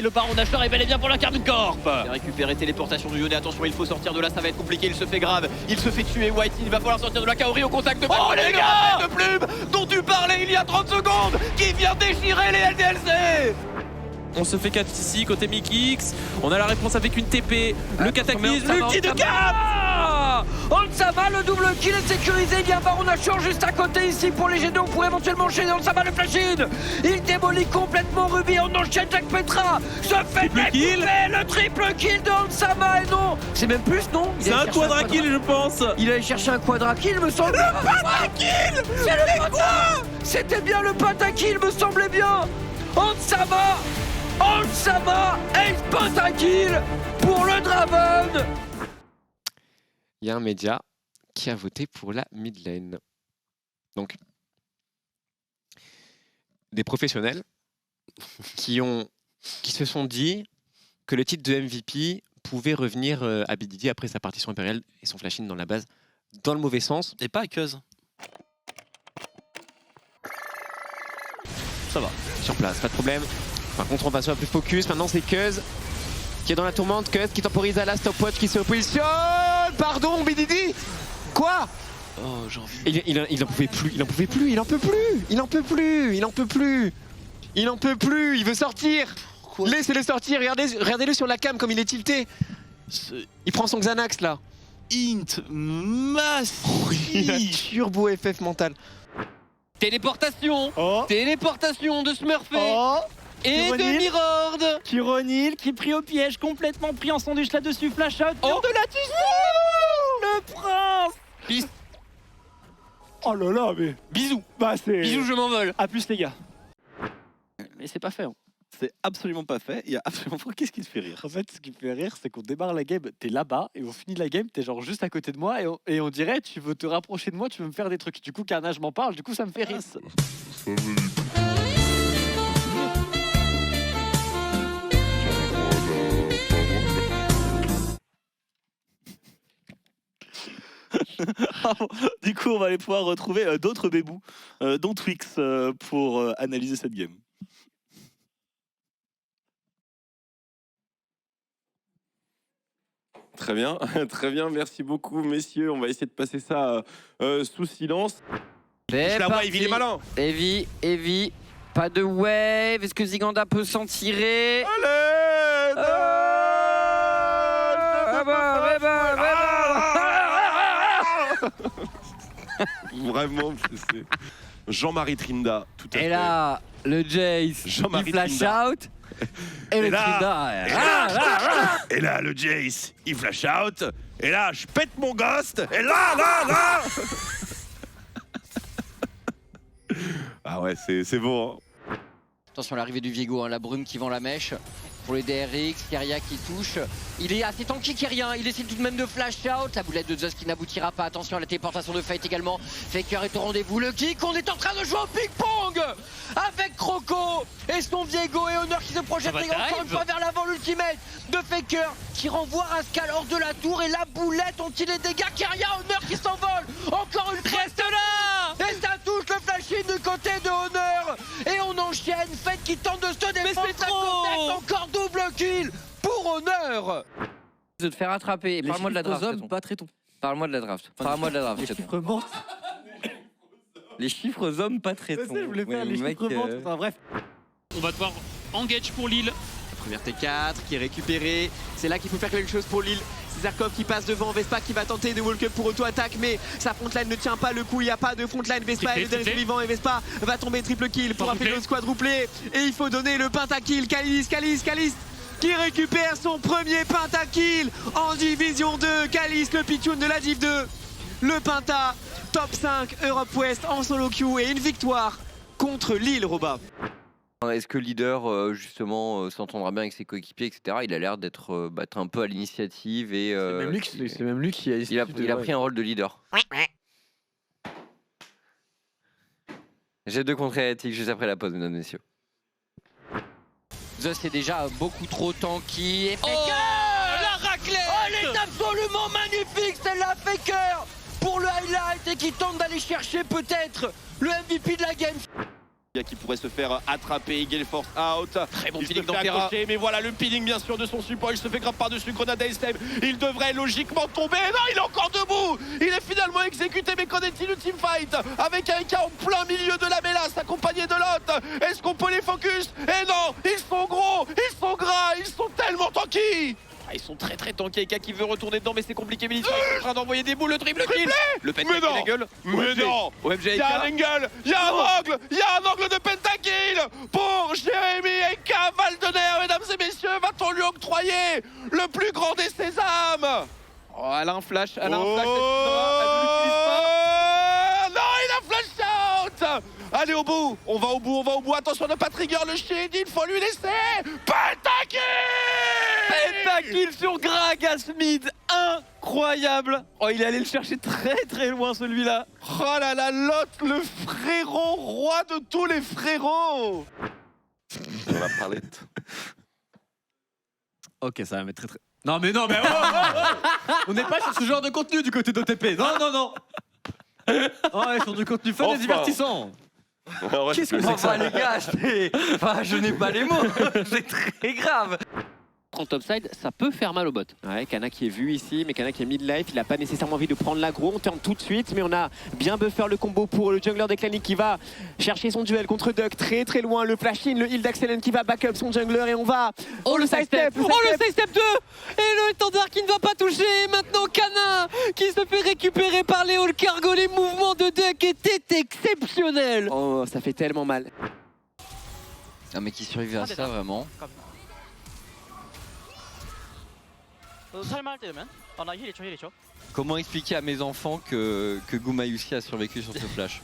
Le baron Nashor est bel et bien pour la Carbon Corp. Il a récupéré téléportation du Lyonnais, attention il faut sortir de là, ça va être compliqué, il se fait grave, il se fait tuer White, il va falloir sortir de la Kaori au contact de Oh les gars de plume dont tu parlais il y a 30 secondes, qui vient déchirer les LDLC. On se fait 4 ici, côté Mikix. On a la réponse avec une TP. Le cataclysme, l'ulti de Cap. Onsama, le double kill est sécurisé. Il y a un baron Nashor juste à côté ici pour les G2. On pourrait éventuellement enchaîner Onsama le flash-in. Il démolit complètement Ruby. On enchaîne Jack Petra. Se fait découper le triple kill de Onsama. Et non, c'est même plus, non? C'est un quadra kill, je pense. Il allait chercher un quadra kill, me semble. Le pentakill. C'est le quoi? C'était bien le pentakill, me semblait bien. Onsama ace pentakill pour le Draven. Il y a un média qui a voté pour la mid lane. Donc, des professionnels qui se sont dit que le titre de MVP pouvait revenir à BDD après sa partition impériale et son flash-in dans la base, dans le mauvais sens. Et pas à Cuz. Ça va, sur place, pas de problème. Par contre, on va sur la plus focus. Maintenant, c'est Cuz qui est dans la tourmente. Cuz qui temporise à la stopwatch, qui se positionne. Pardon, BDD. Quoi? Oh, j'ai envie. Il en pouvait plus, il en pouvait plus, il en peut plus, il en peut plus, il en peut plus. Il en peut plus, il veut sortir. Laissez-le sortir, regardez-le sur la cam comme il est tilté. Il prend son Xanax là. Int massif. Il a turbo FF mental. Téléportation. Oh. Téléportation de Smurfé. Oh, Et de Mirord. Chironil qui pris au piège, complètement pris en sandwich là-dessus, flash out, Oh. de la le prince. Oh là là, mais Bisous. bah c'est... Bisous, je m'envole. A plus les gars. Mais c'est pas fait. Hein. C'est absolument pas fait. Il y a absolument pas. Qu'est-ce qui te fait rire? En fait, ce qui me fait rire, c'est qu'on démarre la game, t'es là-bas, et on finit la game, t'es genre juste à côté de moi, et on dirait, tu veux te rapprocher de moi, tu veux me faire des trucs. Du coup, Carnage m'en parle, du coup, ça me fait rire. Du coup, on va aller pouvoir retrouver d'autres bébous, dont Twix, pour analyser cette game. Très bien, très bien, merci beaucoup messieurs, on va essayer de passer ça sous silence. C'est La wave, parti. il est malin. Heavy, pas de wave. Est-ce que Ziganda peut s'en tirer? Allez Vraiment, c'est Jean-Marie Trinda, tout à fait. Et là, le Jace, Jean-Marie il flash Trinda. out. Et le là, Trinda. Et là, le Jace, il flash out. Et là, je pète mon ghost. Et là Ah ouais, c'est beau, hein. Attention à l'arrivée du Viego, hein, la brume qui vend la mèche. Pour les DRX, Keria qui touche. Il est assez tanky Keria, il essaie tout de même de flash out. La boulette de Zeus qui n'aboutira pas. Attention à la téléportation de Fate également. Faker est au rendez-vous. Le kick, on est en train de jouer au ping-pong avec Croco et son Viego et Honor qui se projette encore une fois vers l'avant. L'ultimate de Faker qui renvoie Rascal hors de la tour. Et la boulette, ont-ils les dégâts? Keria, Honor qui s'envole. Encore une fois, reste là. Et ça touche le flash-in du côté de Honor. Et on enchaîne. Fate qui tente de se défendre. c'est trop. Encore double kill pour Honor. De te faire attraper. Parle-moi de la draft. hommes, pas traitons. Parle-moi de la draft. Parle-moi de la draft. Les chiffres montent. Les chiffres hommes, pas très Je sais, je voulais faire les chiffres montent. Enfin bref. On va devoir engage pour Lille. Première T4 qui est récupérée. C'est là qu'il faut faire quelque chose pour Lille. C'est Zerkov qui passe devant, Vespa qui va tenter de walk up pour auto-attaque, mais sa frontline ne tient pas le coup, il n'y a pas de frontline. Vespa est le dernier survivant et Vespa va tomber triple kill pour un payload quadruplé. Et il faut donner le pentakill. Kalis qui récupère son premier pentakill en division 2. Kalis, le pitchoun de la Div 2. Le penta, top 5 Europe West en solo queue et une victoire contre Lille, Roba. Est-ce que leader justement s'entendra bien avec ses coéquipiers, etc. Il a l'air d'être un peu à l'initiative et C'est même lui qui a il a pris un rôle de leader. J'ai 2 contre Hérétique juste après la pause, mesdames et messieurs. Zeus est déjà beaucoup trop tanky. Et Faker, la raclette. Oh, elle est absolument magnifique celle-là, Faker, pour le highlight et qui tente d'aller chercher peut-être le MVP de la game. Qui pourrait se faire attraper, Gale Force out. Très bon Il se feeling fait d'Antera. accrocher, mais voilà le peeling bien sûr de son support. Il se fait grave par-dessus, grenade à Stem. Il devrait logiquement tomber. Non, il est encore debout. Il est finalement exécuté, mais qu'en est-il du teamfight avec un cas en plein milieu de la mélasse, accompagné de l'autre. Est-ce qu'on peut les focus? Eh non, ils sont gros, ils sont gras, ils sont tellement tanky. Ah, ils sont très tankés. Eka qui veut retourner dedans, mais c'est compliqué. Militaire est en train d'envoyer des boules. Le triple kill. Le pentakill. Mais non. La gueule. Mais non. OMG Il y a un Eka. angle, il y a un angle, il y a un angle de pentakill pour Jérémy Eka Valdener, mesdames et messieurs. Va-t-on lui octroyer le plus grand des sésames? Oh, elle a un flash. Elle a un Oh flash. Elle ne l'utilise pas. non, il a flash out. Allez au bout, on va au bout, on va au bout. Attention de pas trigger le shield, il faut lui laisser. Pentakill. Pentakill sur Gragas mid. Incroyable. Oh, il est allé le chercher très loin celui-là. Oh là là, l'autre, le frérot, roi de tous les frérots. On va parler de... Ok, ça va mettre très. Non, mais on n'est pas sur ce genre de contenu du côté d'OTP. Non. Oh, ouais, sur du contenu fun et Enfin. divertissant. Qu'est-ce que c'est que ça, les gars? Enfin, je n'ai pas les mots. C'est très grave. En topside, ça peut faire mal au bot. Ouais, Kana qui est vu ici, mais Kana qui est mid-life, il n'a pas nécessairement envie de prendre l'aggro. On turn tout de suite, mais on a bien buffer le combo pour le jungler des Clanic qui va chercher son duel contre Duck très loin. Le flash in, le heal d'Axelen qui va back up son jungler et on va. Oh le sidestep. Oh, le sidestep 2. Et le étendard qui ne va pas toucher. Et maintenant Kana qui se fait récupérer par Léo le cargo. Les mouvements de Duck étaient exceptionnels. Oh, ça fait tellement mal. Un mec qui survivait à ça vraiment. Comment expliquer à mes enfants que Gumayusi a survécu sur ce flash?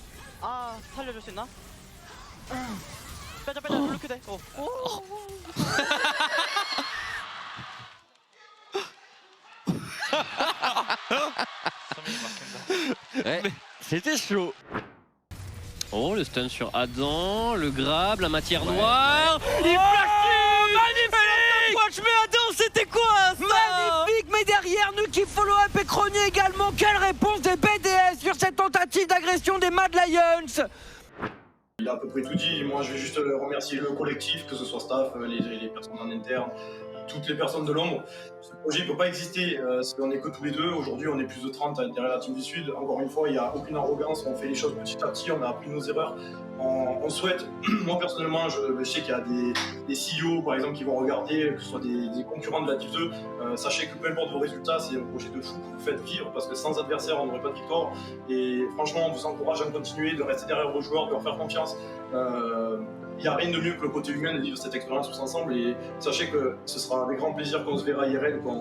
Ouais, c'était chaud. Oh, le stun sur Adam, le grab, la matière noire. Il magnifique. Watch me Adam, c'était quoi ça? Magnifique, mais derrière nous qui follow-up et Crony également. Quelle réponse des BDS sur cette tentative d'agression des Mad Lions? Il a à peu près tout dit. Moi, je vais juste remercier le collectif, que ce soit staff, les personnes en interne, toutes les personnes de l'ombre. Ce projet ne peut pas exister si on n'est que tous les deux. Aujourd'hui, on est plus de 30 derrière la team du Sud. Encore une fois, il n'y a aucune arrogance. On fait les choses petit à petit. On a appris nos erreurs. On souhaite, moi personnellement, je sais qu'il y a des CEO par exemple qui vont regarder, que ce soit des concurrents de la Div 2. Sachez que peu importe vos résultats, c'est un projet de fou que vous faites vivre parce que sans adversaire, on n'aurait pas de victoire. Et franchement, on vous encourage à continuer, de rester derrière vos joueurs, de leur faire confiance. Il n'y a rien de mieux que le côté humain de vivre cette expérience tous ensemble. Et sachez que ce sera avec grand plaisir qu'on se verra IRL, qu'on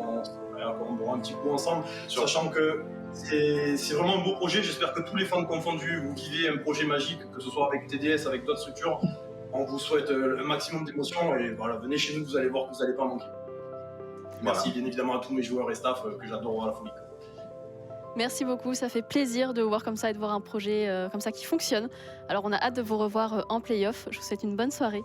aura un petit coup ensemble, sachant que c'est vraiment un beau projet. J'espère que tous les fans confondus, vous vivez un projet magique, que ce soit avec TDS, avec d'autres structures. On vous souhaite un maximum d'émotions et voilà, venez chez nous, vous allez voir que vous n'allez pas manquer. Merci bien évidemment à tous mes joueurs et staff que j'adore à la folie. Merci beaucoup, ça fait plaisir de vous voir comme ça et de voir un projet comme ça qui fonctionne. Alors on a hâte de vous revoir en play-off. Je vous souhaite une bonne soirée.